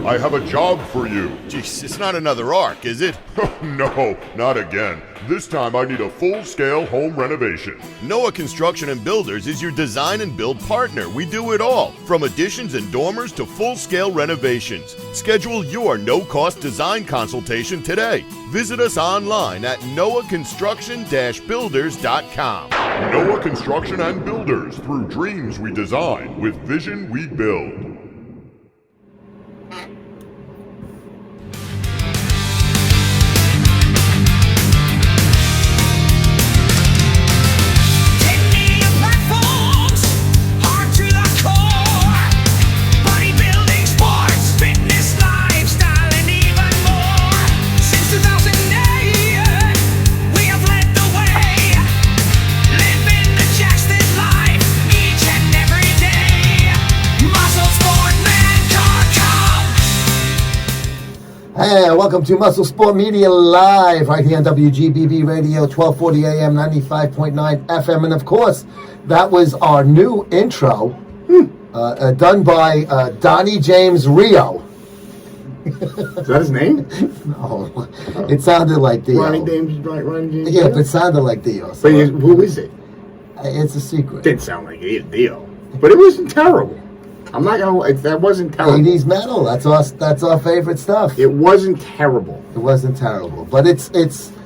I have a job for you. Jeez, it's not another arc, is it? No, not again. This time I need a full-scale home renovation. Noah Construction and Builders is your design and build partner. We do it all, from additions and dormers to full-scale renovations. Schedule your no-cost design consultation today. Visit us online at noahconstruction-builders.com. Noah Construction and Builders. Through dreams we design, with vision we build. Hey, welcome to MuscleSport Media Live, right here on WGBB Radio, 1240 AM, 95.9 FM. And of course, that was our new intro, done by Donnie James Rio. Is that his name? No, it sounded like Dio. Ronnie James. Yeah, but it sounded like Dio. So but who is it? It's a secret. Didn't sound like Dio, but it wasn't terrible. I'm not gonna. That wasn't terrible. 80s metal. That's our favorite stuff. It wasn't terrible. It wasn't terrible, but it's.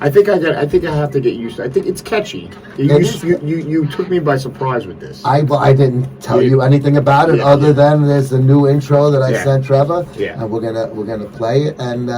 I think I have to get used to it. I think it's catchy. You took me by surprise with this. I didn't tell you anything about it other than there's a new intro that I sent Trevor. Yeah. And we're gonna play it, and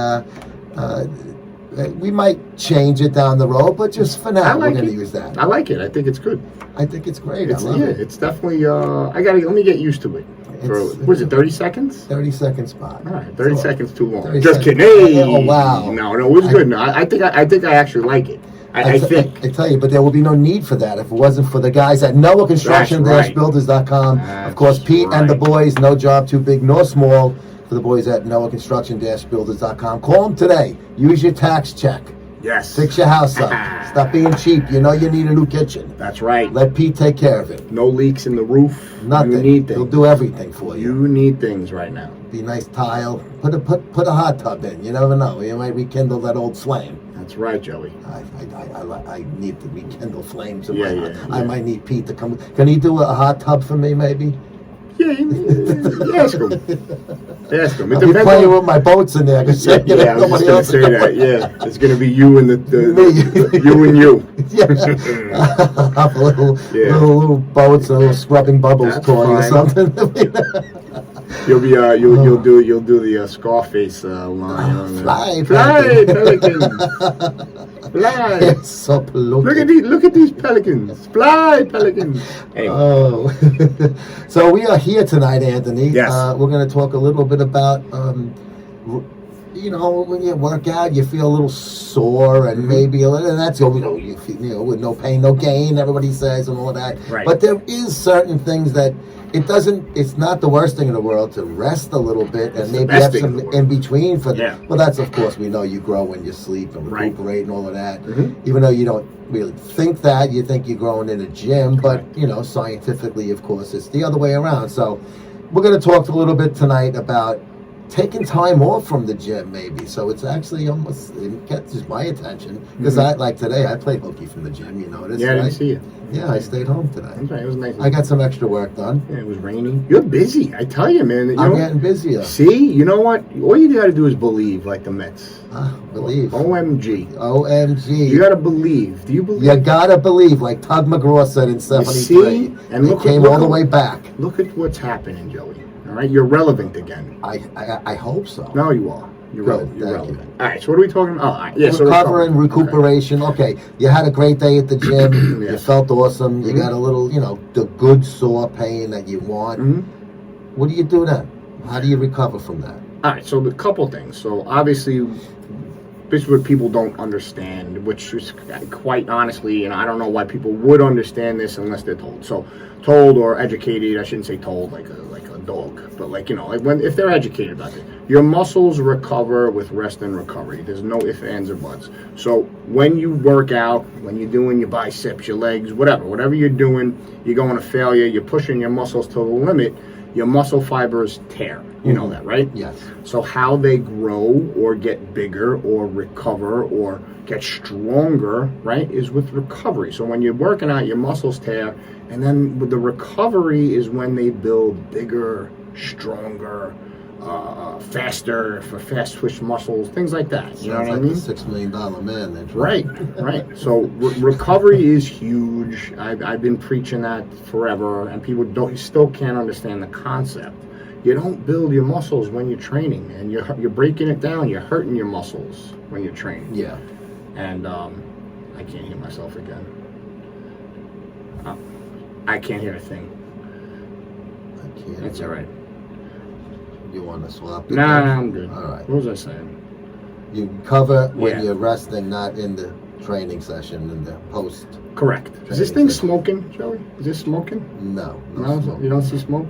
we might change it down the road, but just for now we're gonna use that. I like it. I think it's good. I think it's great. I love it. It's definitely. Let me get used to it. Was it 30 seconds? 30-second spot. All right, 30 seconds too long. 30 Just kidding. Hey! Hey! Oh, wow. No, it was good. No, I think I actually like it. I think. I tell you, but there will be no need for that if it wasn't for the guys at NoahConstruction-Builders.com. Of course, Pete and the boys, no job too big nor small for the boys at NoahConstruction-Builders.com. Call them today. Use your tax check. Yes. Fix your house up. Stop being cheap. You know you need a new kitchen. That's right. Let Pete take care of it. No leaks in the roof. Nothing. You need things. He'll do everything for you. You need things right now. Be a nice tile. Put a hot tub in. You never know. You might rekindle that old flame. That's right, Joey. I need to rekindle flames in Yeah, my house. yeah. I might need Pete to come. Can he do a hot tub for me, maybe? Yeah, ask him. Ask him. I'll be playing with my boats in there. I was just going to say that. Yeah, it's going to be you and you and you. Yeah. Have little boats, a little scrubbing bubbles toy or something. You'll do the Scarface line. Fly, pelican. Fly. It's so polluted. Look at these pelicans. Fly, pelicans. Anyway. Oh. So we are here tonight, Anthony. Yes. We're going to talk a little bit about, when you work out, you feel a little sore and maybe a little, and that's you feel, with no pain, no gain, everybody says, and all that. Right. But there is certain things that it's not the worst thing in the world to rest a little bit and maybe have some in between for well, that's, of course, we know you grow when you sleep and recuperate and all of that. Even though you don't really think that, you think you're growing in a gym, but scientifically, of course, it's the other way around. So we're going to talk a little bit tonight about taking time off from the gym, maybe. So it's actually it catches my attention because like today I played hooky from the gym. You noticed? Yeah, I didn't see you. Yeah, I stayed home today. That's right. It was nice. I got some extra work done. Yeah, it was raining. You're busy. I tell you, man. I'm getting busier. See, you know what? All you got to do is believe, like the Mets. Believe. OMG. OMG. You got to believe. Do you believe? You got to believe, like Tug McGraw said in 73. See? And it came all the way back. Look at what's happening, Joey. All right? You're relevant again. I hope so. No, you are. You're Good, relevant. thank you. All right, so what are we talking about? Oh, all right. Yeah, recovering, recuperation. Okay, you had a great day at the gym. Yes. You felt awesome. You got a little, the good sore pain that you want. What do you do then? How do you recover from that? All right, so a couple things. So obviously, this is what people don't understand, which is quite honestly, and I don't know why people would understand this unless they're told. So told or educated, I shouldn't say told like a dog, but if they're educated about it, your muscles recover with rest and recovery. There's no ifs, ands, or buts. So when you work out, when you're doing your biceps, your legs, whatever you're doing, you're going to failure, you're pushing your muscles to the limit, your muscle fibers tear. You know that, right? Yes. So how they grow or get bigger or recover or get stronger, right, is with recovery. So when you're working out, your muscles tear, and then with the recovery is when they build bigger, stronger, faster, for fast twitch muscles, things like that. You know what I mean? Sounds like the $6 million man. That's right. Right. So recovery is huge. I've been preaching that forever, and people still can't understand the concept. You don't build your muscles when you're training, and you're breaking it down. You're hurting your muscles when you're training. Yeah. And I can't hear myself again. I can't hear a thing. I can't. That's all right. You want to swap? Nah, I'm good. All right. What was I saying? You cover when you're resting, not in the training session, in the post. Correct. Is this thing smoking, Joey? Is this smoking? No. No, you don't see smoke?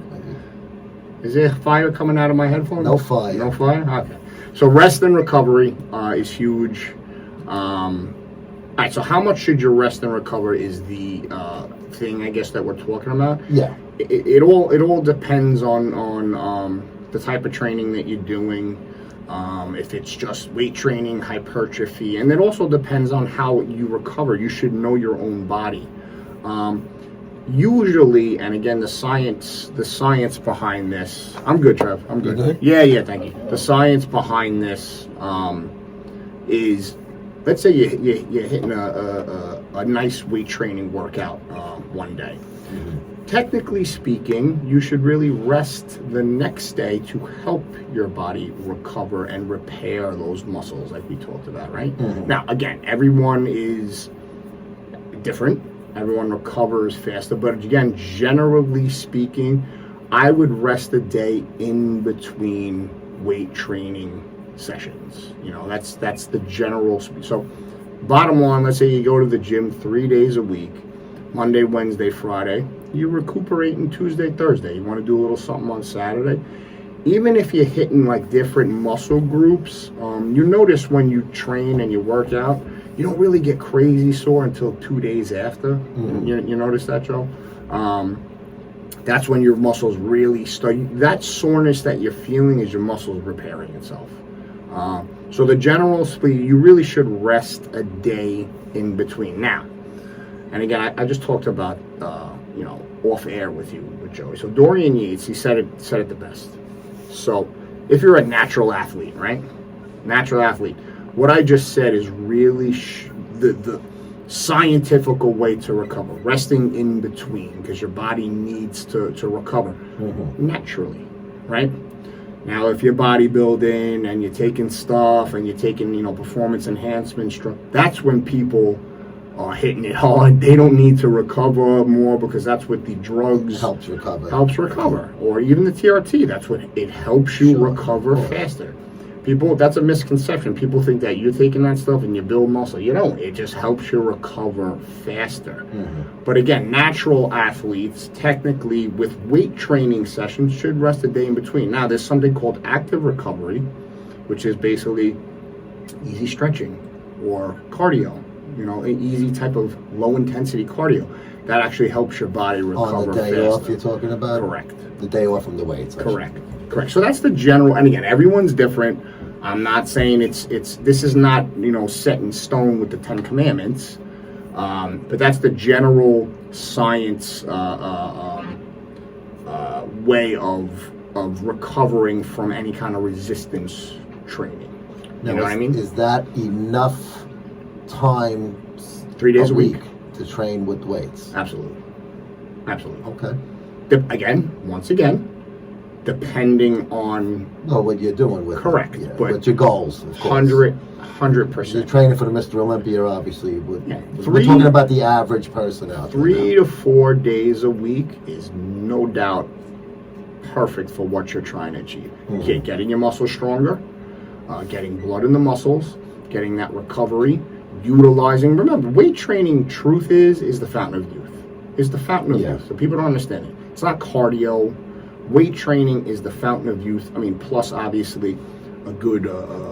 Is there fire coming out of my headphones? No fire. No fire? Okay. So rest and recovery is huge. All right, so how much should you rest and recover is the thing, I guess, that we're talking about. Yeah. It all depends on the type of training that you're doing. If it's just weight training, hypertrophy, and it also depends on how you recover. You should know your own body. Usually, and again, the science behind this. I'm good, Trev. I'm good. Yeah, thank you. The science behind this is, let's say you're hitting a nice weight training workout one day. Mm-hmm. Technically speaking, you should really rest the next day to help your body recover and repair those muscles, like we talked about, right? Mm-hmm. Now, again, everyone is different. Everyone recovers faster, but again, generally speaking, I would rest a day in between weight training sessions. You know, that's the general. So, bottom line, let's say you go to the gym 3 days a week, Monday, Wednesday, Friday. You recuperate on Tuesday, Thursday. You want to do a little something on Saturday. Even if you're hitting like different muscle groups, you notice when you train and you work out, you don't really get crazy sore until 2 days after. Mm-hmm. You notice that, Joe? That's when your muscles really start. That soreness that you're feeling is your muscles repairing itself. So the general split, you really should rest a day in between. Now, and again, I just talked about, off air with Joey. So Dorian Yates, he said it the best. So if you're a natural athlete, right? Natural athlete. What I just said is really the scientific way to recover. Resting in between, because your body needs to recover naturally, right? Now, if you're bodybuilding and you're taking stuff and you're taking, performance enhancement, that's when people are hitting it hard. They don't need to recover more because that's what the drugs helps recover. Or even the TRT, that's what it helps you recover faster. People, that's a misconception. People think that you're taking that stuff and you build muscle. You don't. It just helps you recover faster. Mm-hmm. But again, natural athletes, technically, with weight training sessions, should rest a day in between. Now, there's something called active recovery, which is basically easy stretching or cardio. An easy type of low-intensity cardio. That actually helps your body recover on the day faster. off you're talking about? Correct. The day off from the weights. Correct. So that's the general, and again, everyone's different. I'm not saying it's this is not, set in stone with the 10 Commandments, but that's the general science way of recovering from any kind of resistance training. You know what I mean? Is that enough time 3 days a week to train with weights? Absolutely. Okay. Once again, depending on what you're doing with correct, it. But your goals, of course. 100%. You're training for the Mr. Olympia, obviously. We're 3 talking about the average person out there. 3 to 4 days a week is no doubt perfect for what you're trying to achieve. Mm-hmm. Getting your muscles stronger, getting blood in the muscles, getting that recovery, utilizing. Remember, weight training, truth is the fountain of youth. Is the fountain of youth. So people don't understand it. It's not cardio. Weight training is the fountain of youth. I mean, plus obviously a good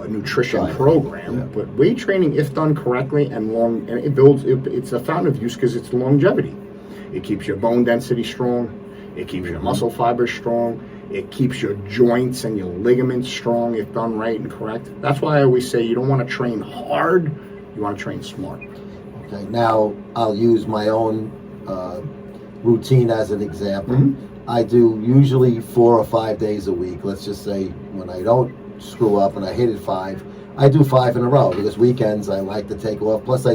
nutrition program. Yeah. But weight training, if done correctly and it's a fountain of youth because it's longevity. It keeps your bone density strong. It keeps your muscle fibers strong. It keeps your joints and your ligaments strong if done right and correct. That's why I always say you don't want to train hard. You want to train smart. Okay, now I'll use my own routine as an example. I do usually 4 or 5 days a week. Let's just say when I don't screw up and I hit it 5, I do 5 in a row, because weekends I like to take off. Plus I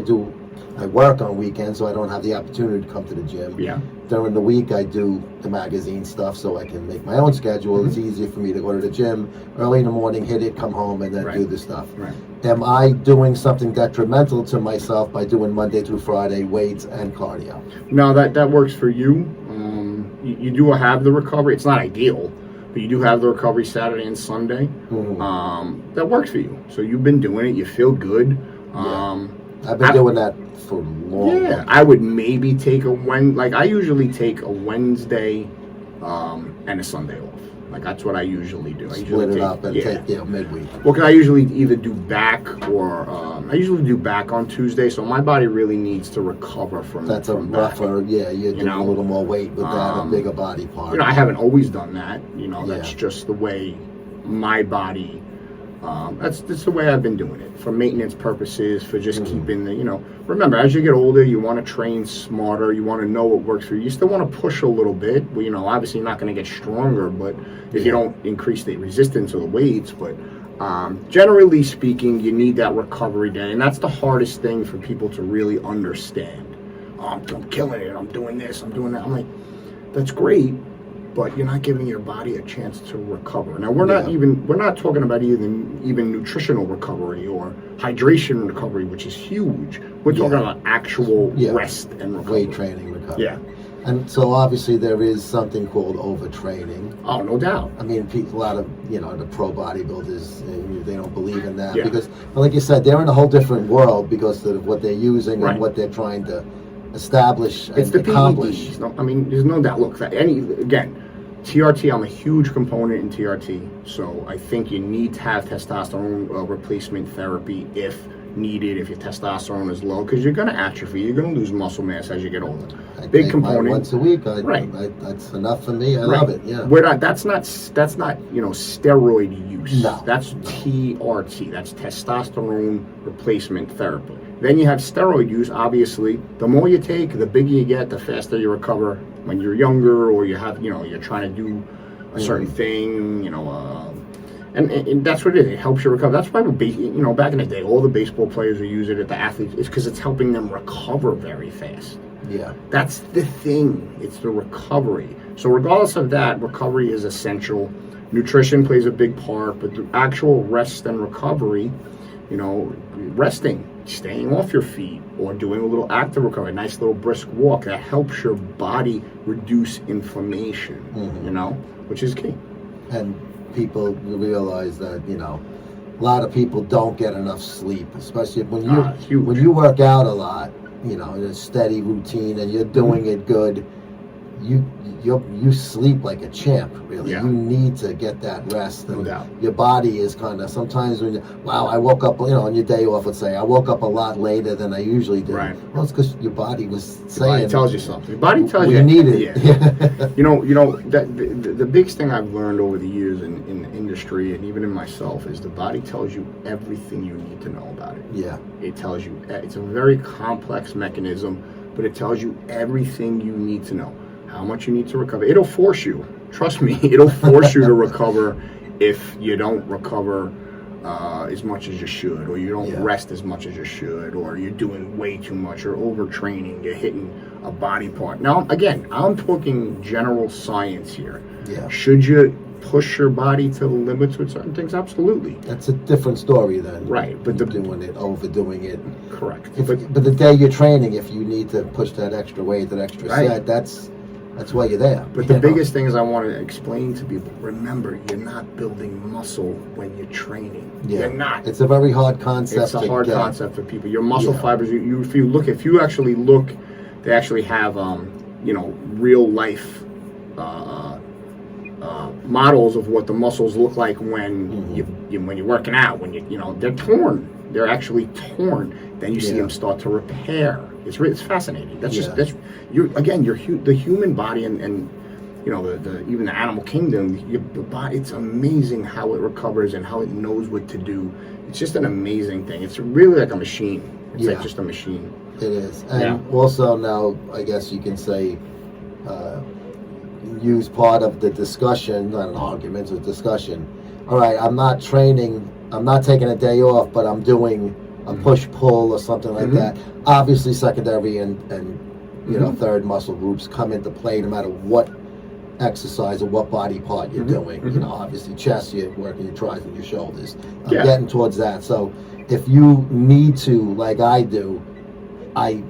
work on weekends, so I don't have the opportunity to come to the gym. Yeah. During the week I do the magazine stuff, so I can make my own schedule. It's easier for me to go to the gym early in the morning, hit it, come home, and then do the stuff. Am I doing something detrimental to myself by doing Monday through Friday weights and cardio? No, that works for you. You do have the recovery. It's not ideal, but you do have the recovery Saturday and Sunday. That works for you. So you've been doing it. You feel good. I've been doing that for long. Yeah, I would maybe take I usually take a Wednesday and a Sunday off. Like that's what I usually do. I Split it up and take midweek. Well, cause I usually either do back or I usually do back on Tuesday. So my body really needs to recover from. That's a rougher. You're doing a little more weight with that, a bigger body part. I haven't always done that. That's just the way my body. That's the way I've been doing it for maintenance purposes, for just keeping the, remember, as you get older, you want to train smarter, you want to know what works for you. You still want to push a little bit, obviously you're not going to get stronger, but if you don't increase the resistance of the weights, but generally speaking, you need that recovery day, and that's the hardest thing for people to really understand. I'm killing it, I'm doing this, I'm doing that. I'm like, that's great, but you're not giving your body a chance to recover. Now we're not talking about even nutritional recovery or hydration recovery, which is huge. We're talking about actual rest and recovery. Weight training recovery. Yeah. And so obviously there is something called overtraining. Oh, no doubt. I mean, a lot of, the pro bodybuilders, they don't believe in that because, like you said, they're in a whole different world because of what they're using and what they're trying to establish and accomplish. It's the PEDs. I mean, there's no doubt. Look, again, TRT, I'm a huge component in TRT, so I think you need to have testosterone replacement therapy if needed, if your testosterone is low, because you're going to atrophy, you're going to lose muscle mass as you get older. Big component. Once a week, that's enough for me. I love it. Yeah, that's not steroid use. No, that's TRT. That's testosterone replacement therapy. Then you have steroid use. Obviously, the more you take, the bigger you get, the faster you recover. When you're younger, or you have, you're trying to do a certain thing, and that's what it is. It helps you recover. That's why, back in the day, all the baseball players who use it at the athletes is because it's helping them recover very fast. Yeah, that's the thing. It's the recovery. So regardless of that, recovery is essential. Nutrition plays a big part, but the actual rest and recovery, resting, staying off your feet, or doing a little active recovery, a nice little brisk walk, that helps your body reduce inflammation, which is key. And people realize that, a lot of people don't get enough sleep, especially when you work out a lot, in a steady routine and you're doing it good, you sleep like a champ, really. You need to get that rest. No doubt. Your body is kind of, sometimes when I woke up, on your day off, let's say, I woke up a lot later than I usually do. Right. Well, it's because your body was saying. Your body tells you something. Your body tells you. You need it. Yeah. That the biggest thing I've learned over the years in the industry and even in myself is the body tells you everything you need to know about it. Yeah. It tells you, it's a very complex mechanism, but it tells you everything you need to know. How much you need to recover. It'll force you. Trust me, it'll force you to recover if you don't recover as much as you should, or you don't rest as much as you should, or you're doing way too much, or overtraining, you're hitting a body part. Now, again, I'm talking general science here. Yeah. Should you push your body to the limits with certain things? Absolutely. That's a different story then. Right, but overdoing it. Correct. But the day you're training, if you need to push that extra weight, that extra set, that's why you're there. But the biggest thing is I want to explain to people, remember, you're not building muscle when you're training. Yeah. You're not. It's a very hard concept. It's a hard concept for people. Your muscle fibers, if you actually look, they actually have, real life models of what the muscles look like when when you're working out, when they're torn. They're actually torn. Then you see them start to repair. It's fascinating. The human body, and even the animal kingdom, the body, it's amazing how it recovers and how it knows what to do. It's just an amazing thing. It's really like a machine. It's like just a machine. It is. And also now, I guess you can say, use part of the discussion, not an argument, it's a discussion. All right, I'm not training, I'm not taking a day off, but I'm doing a push-pull or something like that. Obviously, secondary and third muscle groups come into play no matter what exercise or what body part you're doing. Obviously chest, you're working your triceps and your shoulders. I'm getting towards that. So if you need to, like I do, I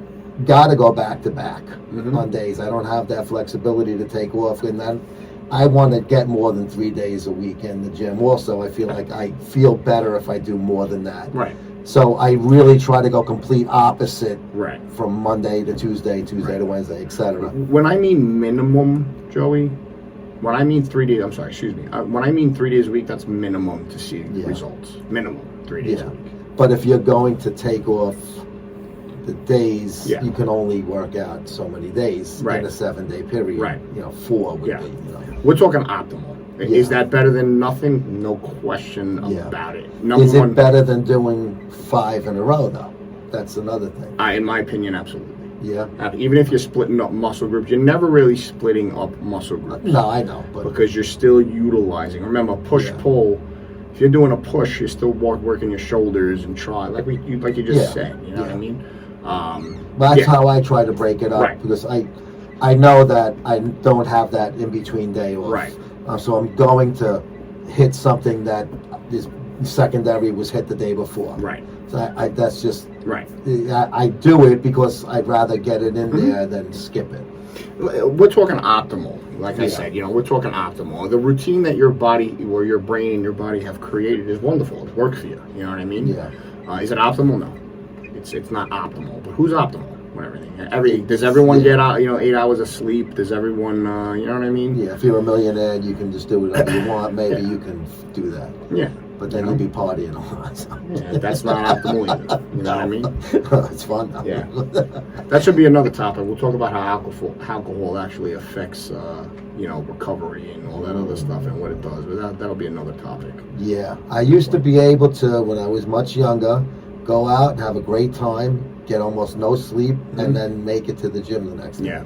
gotta go back to back on days. I don't have that flexibility to take off, and then I want to get more than 3 days a week in the gym. Also, I feel like I feel better if I do more than that. Right. So I really try to go complete opposite from Monday to Tuesday to Wednesday, etc. When I mean minimum, Joey, when I mean 3 days, I'm sorry, excuse me. When I mean 3 days a week, that's minimum to see results. Minimum 3 days a week. But if you're going to take off the days, you can only work out so many days in a 7-day period. Right. 4 would be. We're talking optimal. Is that better than nothing? No question about it. Is it better than doing 5 in a row, though? That's another thing. In my opinion, absolutely. Yeah. Even if you're splitting up muscle groups, you're never really splitting up muscle groups. No, I know. But because you're still utilizing. Remember, push-pull. If you're doing a push, you're still working your shoulders and try, like you just said. You know what I mean? That's how I try to break it up, because I know that I don't have that in between day off. Right. So I'm going to hit something that is secondary was hit the day before. Right. So that's just I do it because I'd rather get it in there than skip it. We're talking optimal. Like I said, we're talking optimal. The routine that your body or your brain and your body have created is wonderful. It's worked for you. You know what I mean? Yeah. Is it optimal? No. It's not optimal. But who's optimal? Everything. Does everyone get out? 8 hours of sleep? Does everyone? You know what I mean? Yeah. If you're a millionaire, you can just do whatever you want. Maybe you can do that. Yeah. But then you'd be partying a lot. So. Yeah, that's not optimal either. You know what I mean? It's fun though. Yeah. That should be another topic. We'll talk about how alcohol actually affects, recovery and all that other stuff and what it does. But that'll be another topic. Yeah. I used to be able to, when I was much younger, go out and have a great time, get almost no sleep, and then make it to the gym the next day. Yeah.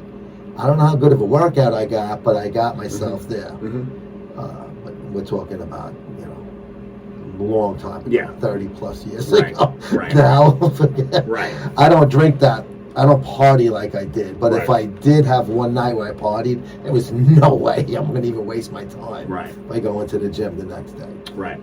I don't know how good of a workout I got, but I got myself there. But we're talking about, a long time ago, 30 plus years ago. Right. Now, forget. Right. I don't drink that. I don't party like I did. But if I did have one night where I partied, there was no way I'm going to even waste my time by going to the gym the next day. Right.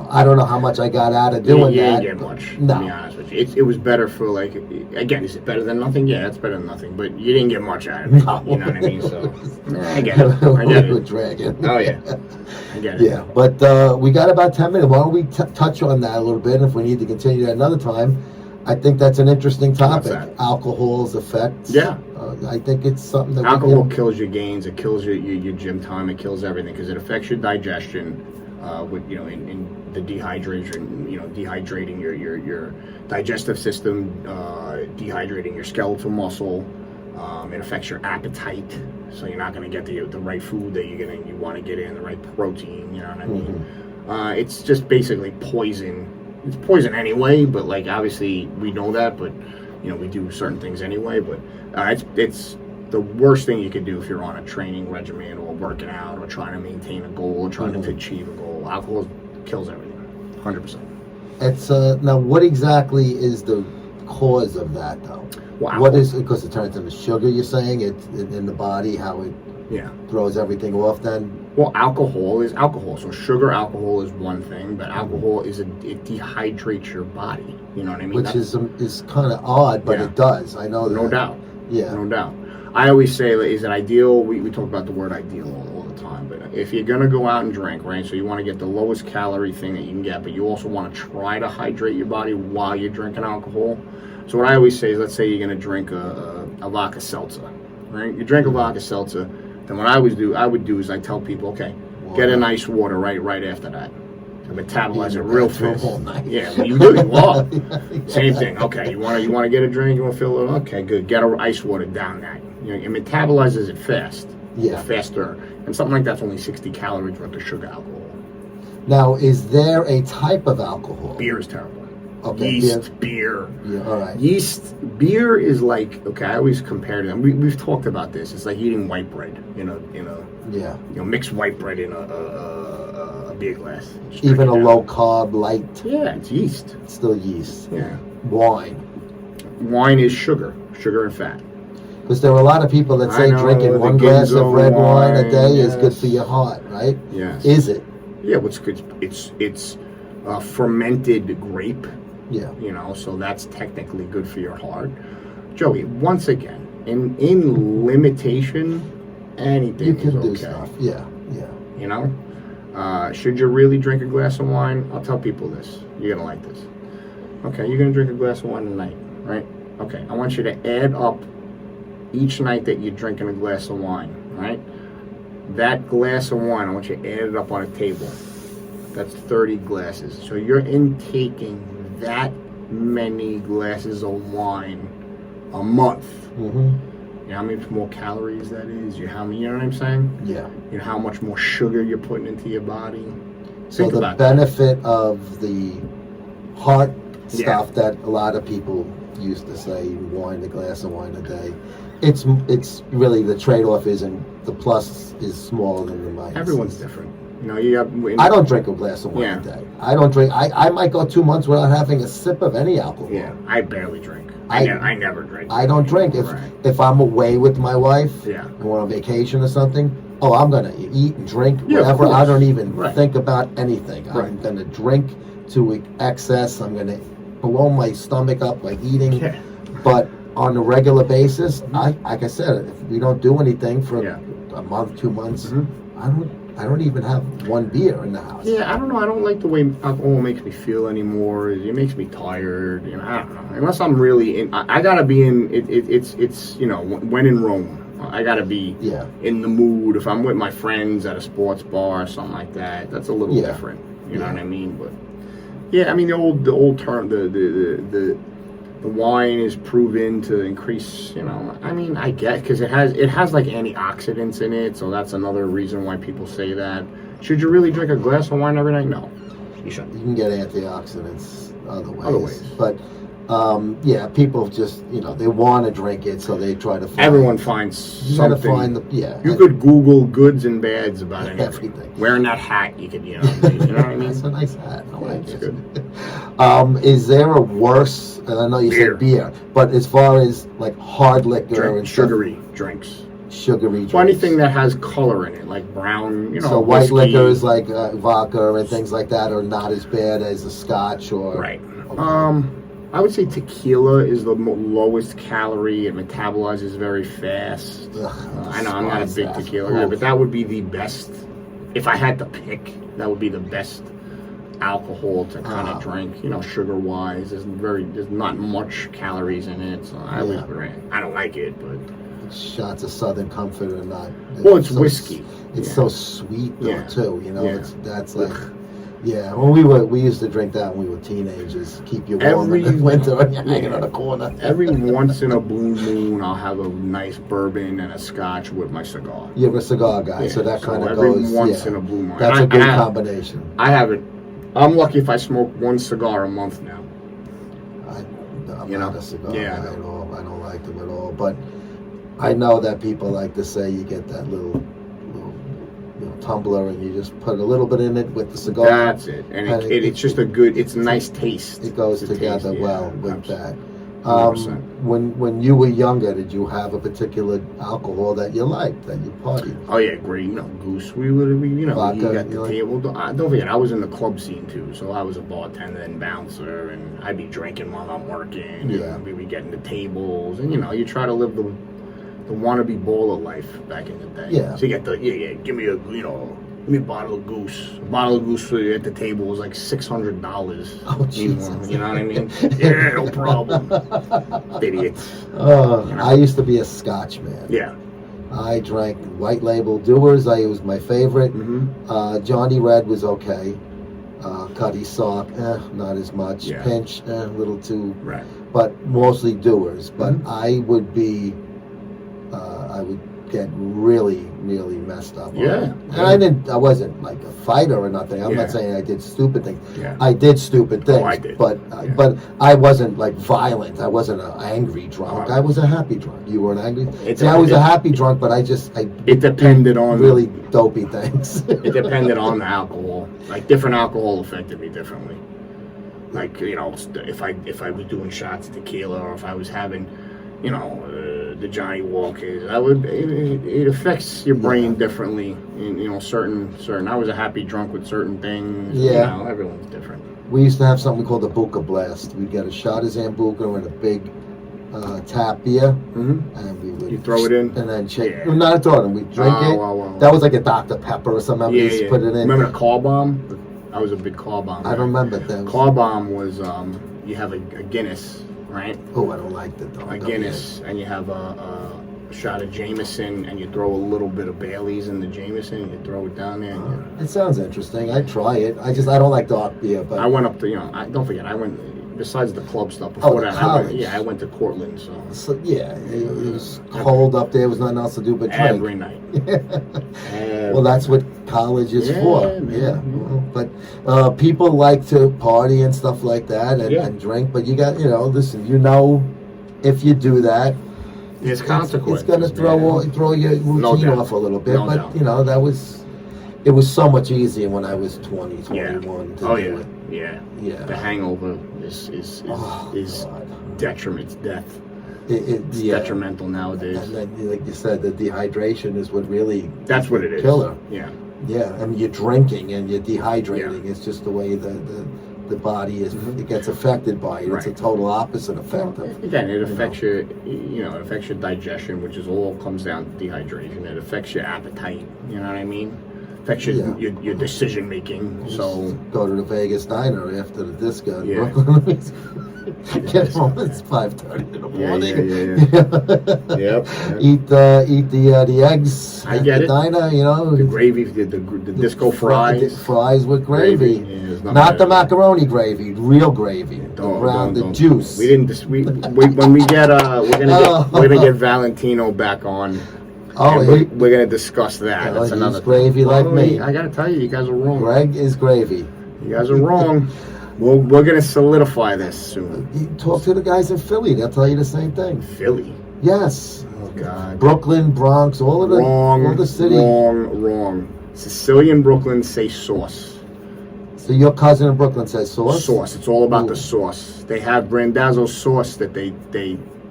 I don't know how much I got out of doing you that. You didn't get much, no. To be honest with you. It was better for, again, is it better than nothing? Yeah, it's better than nothing. But you didn't get much out of it. No. You know what I mean? So, I get it. I get it. We're dragging. Oh, yeah. I get it. Yeah, but we got about 10 minutes. Why don't we touch on that a little bit? If we need to continue that another time, I think that's an interesting topic. Alcohol's effects. Yeah. I think it's something that alcohol kills your gains. It kills your gym time. It kills everything because it affects your digestion. In the dehydration. Dehydrating your digestive system. Dehydrating your skeletal muscle. It affects your appetite. So you're not going to get the right food that you want to get in, the right protein. You know what I mean? It's just basically poison. It's poison anyway, but obviously we know that, but we do certain things anyway. But it's the worst thing you could do if you're on a training regimen or working out or trying to maintain a goal or trying to achieve a goal. Alcohol kills everything, 100%. It's now what exactly is the cause of that though? Well, what is it? Because it turns into sugar. You're saying it's in the body, how it throws everything off then? Well, alcohol is alcohol. So sugar alcohol is one thing, but alcohol it dehydrates your body. You know what I mean? Which is kind of odd, but it does. I know that. No doubt. Yeah. No doubt. I always say, is it ideal? We talk about the word ideal all the time, but if you're going to go out and drink, right, so you want to get the lowest calorie thing that you can get, but you also want to try to hydrate your body while you're drinking alcohol. So what I always say is, let's say you're going to drink a vodka seltzer, right? You drink a vodka seltzer, then what I would do is I tell people, okay, get a nice water right after that. Metabolize it real fast. Yeah, well, you do. You are. Same thing. Okay, you want to get a drink. You want to fill it. Okay, good. Get a ice water down that. It metabolizes it fast. Yeah. Faster. And something like that's only 60 calories worth of sugar alcohol. Now, is there a type of alcohol? Beer is terrible. Okay, Yeast, beer. Yeah, all right. Beer is like, okay, I always compare them. We've talked about this. It's like eating white bread mixed white bread in a beer glass. Even a low carb, light. Yeah, it's yeast. It's still yeast. Yeah. Wine. Wine is sugar and fat. Because there are a lot of people that say drinking 1 glass of red wine a day is good for your heart, right? Yes. Is it? Yeah, what's good? It's fermented grape. Yeah. So that's technically good for your heart. Joey, once again, in limitation, anything you can is do okay. stuff. Yeah. Should you really drink a glass of wine? I'll tell people this. You're gonna like this. Okay, you're gonna drink a glass of wine a night, right? Okay, I want you to add up each night that you're drinking a glass of wine, right? That glass of wine, I want you to add it up on a table. That's 30 glasses. So you're intaking that many glasses of wine a month. Mm-hmm. You know how many more calories that is? You know what I'm saying? Yeah. You know how much more sugar you're putting into your body? So the benefit of the heart stuff that a lot of people used to say, a glass of wine a day, it's really the trade-off isn't, the plus is smaller than the minus. Everyone's different. I don't drink a glass of wine a day. I don't drink. I might go 2 months without having a sip of any alcohol. Yeah, I barely drink. I never drink. I don't drink. If I'm away with my wife, and we're on vacation or something, I'm gonna eat and drink whatever. I don't even think about anything. I'm gonna drink to excess. I'm gonna blow my stomach up by eating. Yeah. But on a regular basis, like I said, if we don't do anything for a month, 2 months, I don't even have one beer in the house. Yeah, I don't know. I don't like the way alcohol makes me feel anymore. It makes me tired. I don't know. Unless I'm really in, I gotta be in. It's when in Rome. I gotta be in the mood. If I'm with my friends at a sports bar or something like that, that's a little different. You know what I mean? But yeah, I mean the old term, the wine is proven to increase, I mean, I get, because it has like antioxidants in it, so that's another reason why people say that. Should you really drink a glass of wine every night? No, you shouldn't. You can get antioxidants other ways. But people just, they want to drink it, so they try to find. Everyone finds something. You could Google goods and bads about everything. Wearing that hat, you could, you know what I mean? It's a nice hat. I like it. Good. Is there a worse, and I know you said beer, but as far as like hard liquor and sugary drinks. Sugary drinks. So anything that has color in it, like brown, so white liquors like vodka and things like that are not as bad as a scotch or... Right. Okay. I would say tequila is the lowest calorie. It metabolizes very fast. I know I'm not a big tequila guy, but that would be the best. If I had to pick, that would be the best alcohol to kind of drink. Sugar-wise, there's not much calories in it, so I don't like it, but shots of Southern Comfort or not. It's whiskey. It's so sweet though too. That's like. Yeah, when we used to drink that when we were teenagers. Keep you warm in the winter and you're hanging on a corner. Every once in a blue moon, I'll have a nice bourbon and a scotch with my cigar. You're a cigar guy, so that kind of goes. Every once in a blue moon. That's a good combination. I have it. I'm lucky if I smoke one cigar a month now. I'm not a cigar guy at all. I don't like them at all. But I know that people like to say you get that little tumbler and you just put a little bit in it with the cigar. That's it. And it's just it's a nice taste. It goes together well with that. When you were younger, did you have a particular alcohol that you liked, that you partied? Oh yeah, great. Goose. You got the table. Don't forget, I was in the club scene too, so I was a bartender and bouncer, and I'd be drinking while I'm working. Yeah. And we'd be getting the tables, and you try to live the wannabe baller life back in the day. Yeah. So you get give me a bottle of goose. A bottle of goose for you at the table was like $600. Oh, Jesus. You know what I mean? Yeah, no problem. Idiot. I used to be a Scotch man. Yeah. I drank White Label Dewar's. It was my favorite. Mm-hmm. Johnny Red was okay. Cuddy Sock, not as much. Yeah. Pinch, a little too. Right. But mostly Dewar's. But I would be, I would get really, really messed up. Yeah. And I wasn't like a fighter or nothing. I'm not saying I did stupid things. I did stupid things. I did. But I wasn't like violent. I wasn't an angry drunk. I was a happy drunk. You were an angry. I was a happy drunk, but it depended on really dopey things. It depended on the alcohol. Like different alcohol affected me differently. Like, you know, if I was doing shots of tequila, or if I was having, you know, the Johnny Walkers, it affects your brain differently. In, you know, certain. I was a happy drunk with certain things. Yeah. You know, everyone's different. We used to have something called the Buka Blast. We'd get a shot of Zambuca and a big tap beer, and we would throw it in, and then shake. Yeah. Not throw it in. We'd drink it. Wow. That was like a Dr. Pepper or something. We used to put it in. Remember the car bomb? I was a big car bomb. I don't remember that. Car bomb was you have a Guinness, right? Oh, I don't like that though. A Guinness, and you have a shot of Jameson, and you throw a little bit of Bailey's in the Jameson, and you throw it down there. It sounds interesting. I'd try it. I don't like dark beer. But I went up to, you know, don't forget, I went, besides the club stuff before that, I went to Cortland. So yeah, it was cold up there. There was nothing else to do but drink every night. Well, that's what college is for. Yeah. But people like to party and stuff like that and drink. But you got, you know, listen. You know, if you do that, there's consequences. It's going to throw your routine off a little bit. But you know, it was so much easier when I was 20, 21 to do it. Yeah. The hangover is detriment. It's death. It's detrimental nowadays. And then, like you said, the dehydration is what really that's what it is. Killer. Yeah. I mean, you're drinking and you're dehydrating. It's just the way the body is. It gets affected by it. It's a total opposite effect. Again, it affects your, you know, it affects your digestion, which is all comes down to dehydration. It affects your appetite. You know what I mean? Affects your decision making. So go to the Vegas diner after the disco in Brooklyn. Get home. It's 5:30 in the morning. Yep. Eat the eggs. I get it. Diner, you know. The gravy, the disco fries. Fries with gravy. Not the macaroni gravy. Real gravy. The juice. We didn't. When we get we're gonna get Valentino back on. Oh, we're gonna discuss that. That's another gravy thing. Like me. I gotta tell you guys are wrong. Greg is gravy. You guys are wrong. We're gonna solidify this soon. You talk to the guys in Philly; they'll tell you the same thing. Philly. Yes. Oh God. Brooklyn, Bronx, all of the city. Wrong. Sicilian Brooklyn say sauce. So your cousin in Brooklyn says sauce. Sauce. It's all about the sauce. They have Brandazzo sauce that they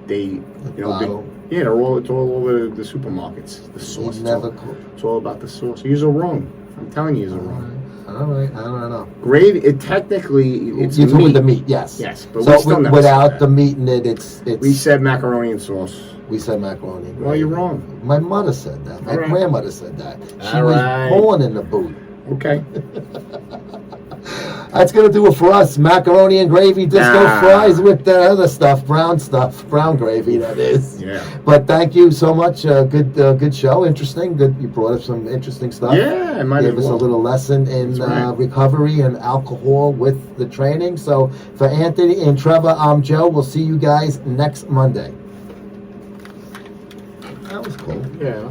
you know. It's all over the supermarkets. The sauce. It's all about the sauce. You're wrong. I'm telling you, you're wrong. All right, I don't know. Gravy, it's you're talking the meat, yes. Yes, but so without the meat in it, it's. We said macaroni and sauce. We said macaroni. Well, you're wrong. My mother said that. My grandmother said that. She was born in the boot. Okay. That's going to do it for us. Macaroni and gravy, disco fries with the other stuff, brown gravy, that is. Yeah. But thank you so much. Good show. Interesting. Good. You brought up some interesting stuff. Yeah, it might Gave us a little lesson in recovery and alcohol with the training. So for Anthony and Trevor, I'm Joe. We'll see you guys next Monday. That was cool. Yeah.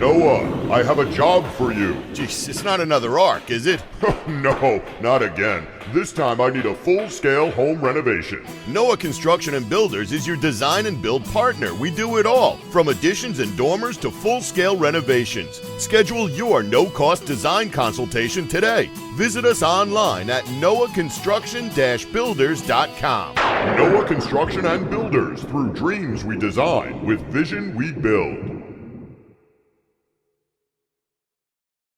Noah, I have a job for you. Jeez, it's not another arc, is it? No, not again. This time I need a full-scale home renovation. Noah Construction and Builders is your design and build partner. We do it all, from additions and dormers to full-scale renovations. Schedule your no-cost design consultation today. Visit us online at noahconstruction-builders.com. Noah Construction and Builders, through dreams we design, with vision we build.